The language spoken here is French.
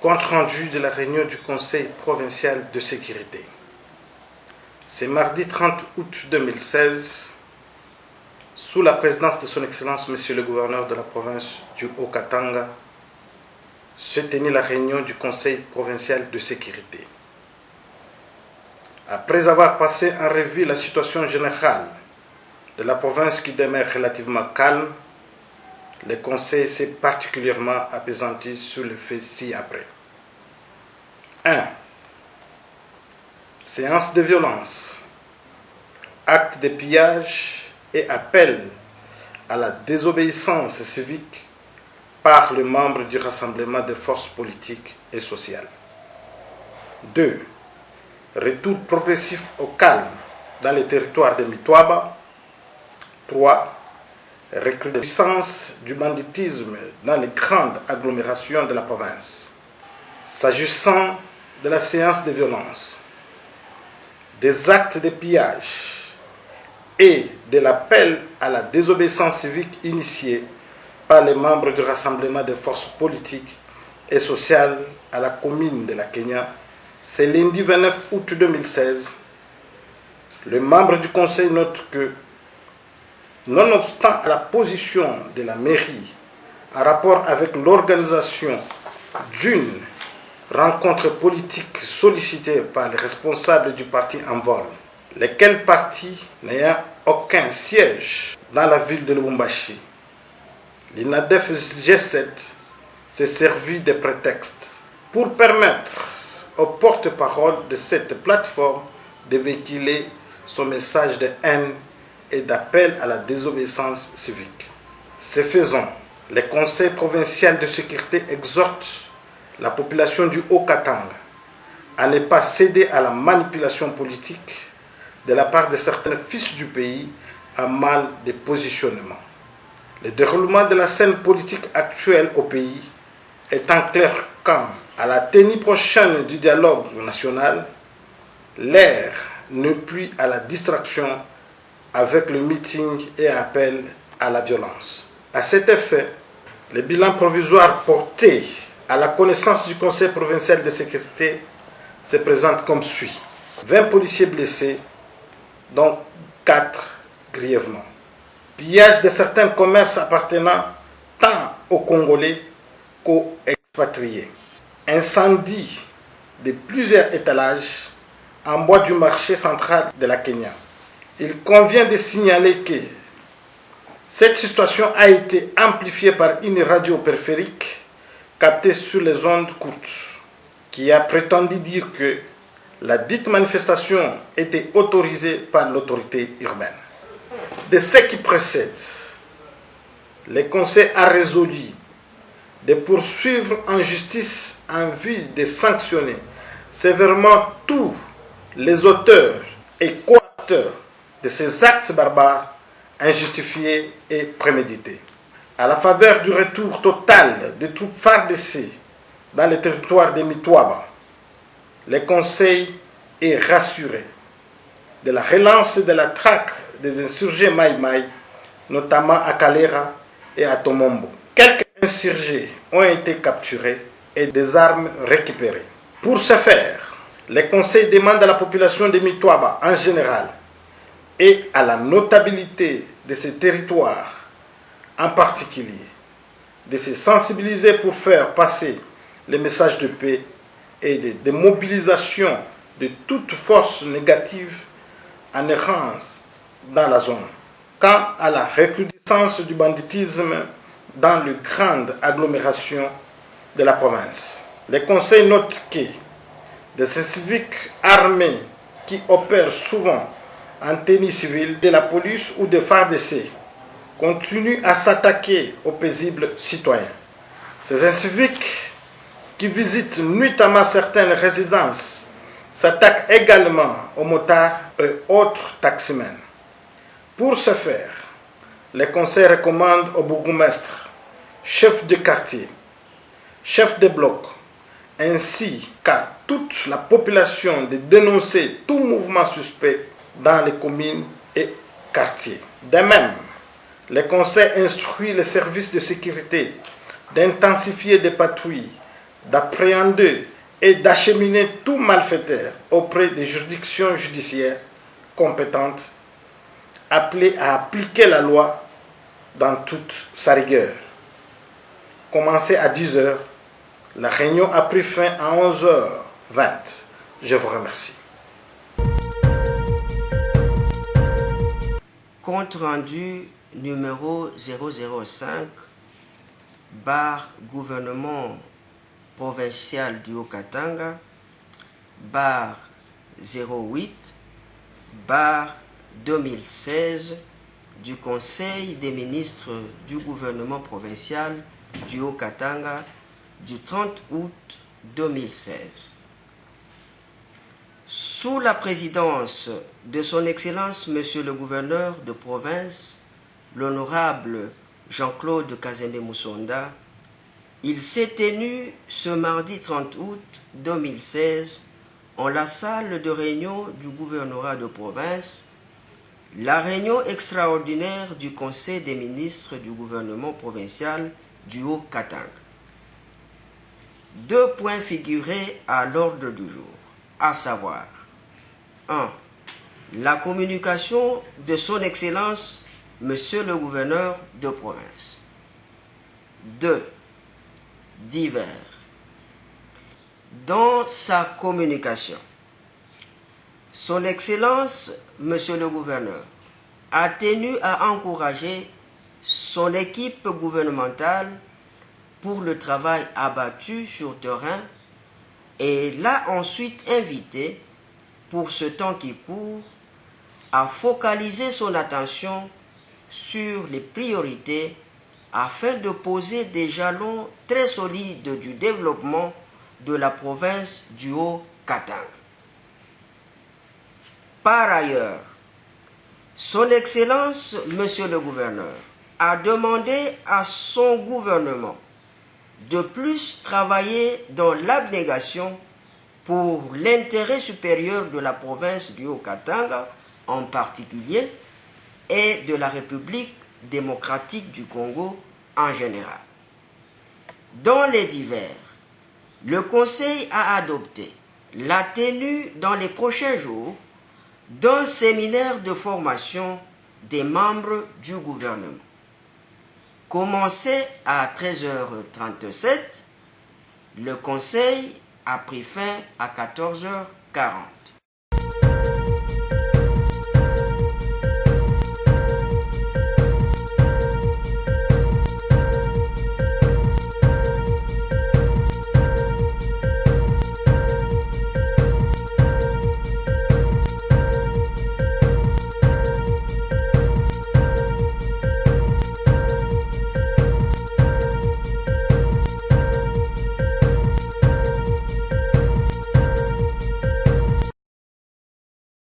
Compte rendu de la réunion du Conseil provincial de sécurité. C'est mardi 30 août 2016, sous la présidence de son Excellence Monsieur le Gouverneur de la province du Haut-Katanga, se tenait la réunion du Conseil provincial de sécurité. Après avoir passé en revue la situation générale de la province qui demeure relativement calme, le Conseil s'est particulièrement appesanti sur le fait ci-après. 1. Séance de violence, acte de pillage et appel à la désobéissance civique par les membres du rassemblement des forces politiques et sociales. 2. Retour progressif au calme dans les territoires de Mitwaba. 3. Recrudescence du banditisme dans les grandes agglomérations de la province. S'agissant de la séance de violence, des actes de pillage et de l'appel à la désobéissance civique initié par les membres du rassemblement des forces politiques et sociales à la commune de la Kenya, c'est lundi 29 août 2016. Les membres du Conseil notent que, nonobstant la position de la mairie en rapport avec l'organisation d'une rencontre politique sollicitée par les responsables du parti en vol, lesquels partis n'ayant aucun siège dans la ville de Lubumbashi, l'INADEF G7 s'est servi de prétexte pour permettre au porte-parole de cette plateforme de véhiculer son message de haine et d'appel à la désobéissance civique. Ce faisant, le Conseil provincial de sécurité exhorte la population du Haut-Katanga à ne pas céder à la manipulation politique de la part de certains fils du pays à mal de positionnement. Le déroulement de la scène politique actuelle au pays étant clair quant à la tenue prochaine du dialogue national, l'ère n'est plus à la distraction avec le meeting et appel à la violence. À cet effet, le bilan provisoire porté à la connaissance du Conseil provincial de sécurité se présente comme suit. 20 policiers blessés, dont 4 grièvement. Pillage de certains commerces appartenant tant aux Congolais qu'aux expatriés. Incendie de plusieurs étalages en bois du marché central de la Kenya. Il convient de signaler que cette situation a été amplifiée par une radio périphérique captée sur les ondes courtes, qui a prétendu dire que la dite manifestation était autorisée par l'autorité urbaine. De ce qui précède, le Conseil a résolu de poursuivre en justice en vue de sanctionner sévèrement tous les auteurs et coauteurs de ces actes barbares injustifiés et prémédités. À la faveur du retour total des troupes FARDC dans le territoire de Mitwaba, le Conseil est rassuré de la relance de la traque des insurgés Maï-Maï, notamment à Kalera et à Tomombo. Quelques insurgés ont été capturés et des armes récupérées. Pour ce faire, le Conseil demande à la population de Mitwaba en général et à la notabilité de ces territoires en particulier de se sensibiliser pour faire passer les messages de paix et de mobilisation de toute force négative en errance dans la zone. Quant à la recrudescence du banditisme dans les grandes agglomérations de la province, le Conseil note que des civiques armés qui opèrent souvent en tenue civile de la police ou des FARDC continuent à s'attaquer aux paisibles citoyens. Ces inciviques qui visitent nuitamment certaines résidences s'attaquent également aux motards et autres taximens. Pour ce faire, le Conseil recommande aux bourgmestres, chefs de quartier, chefs de bloc, ainsi qu'à toute la population de dénoncer tout mouvement suspect dans les communes et quartiers. De même, le Conseil instruit les services de sécurité d'intensifier des patrouilles d'appréhender et d'acheminer tout malfaiteur auprès des juridictions judiciaires compétentes appelées à appliquer la loi dans toute sa rigueur. Commencé à 10 h, la réunion a pris fin à 11h20. Je vous remercie. Compte rendu numéro 005 bar gouvernement provincial du Haut-Katanga bar 08 bar 2016 du Conseil des ministres du gouvernement provincial du Haut-Katanga du 30 août 2016. Sous la présidence de son Excellence Monsieur le gouverneur de province, l'honorable Jean-Claude Kazembe Moussonda, il s'est tenu ce mardi 30 août 2016 en la salle de réunion du gouvernorat de province, la réunion extraordinaire du Conseil des ministres du gouvernement provincial du Haut-Katanga. 2 points figuraient à l'ordre du jour, à savoir 1. La communication de son Excellence Monsieur le gouverneur de province. 2. Divers. Dans sa communication, son Excellence Monsieur le gouverneur a tenu à encourager son équipe gouvernementale pour le travail abattu sur terrain et l'a ensuite invité, pour ce temps qui court, à focaliser son attention sur les priorités afin de poser des jalons très solides du développement de la province du Haut-Katanga. Par ailleurs, son Excellence, Monsieur le gouverneur, a demandé à son gouvernement de plus travailler dans l'abnégation pour l'intérêt supérieur de la province du Haut-Katanga en particulier et de la République démocratique du Congo en général. Dans les divers, le Conseil a adopté la tenue dans les prochains jours d'un séminaire de formation des membres du gouvernement. Commencé à 13h37, le Conseil a pris fin à 14h40.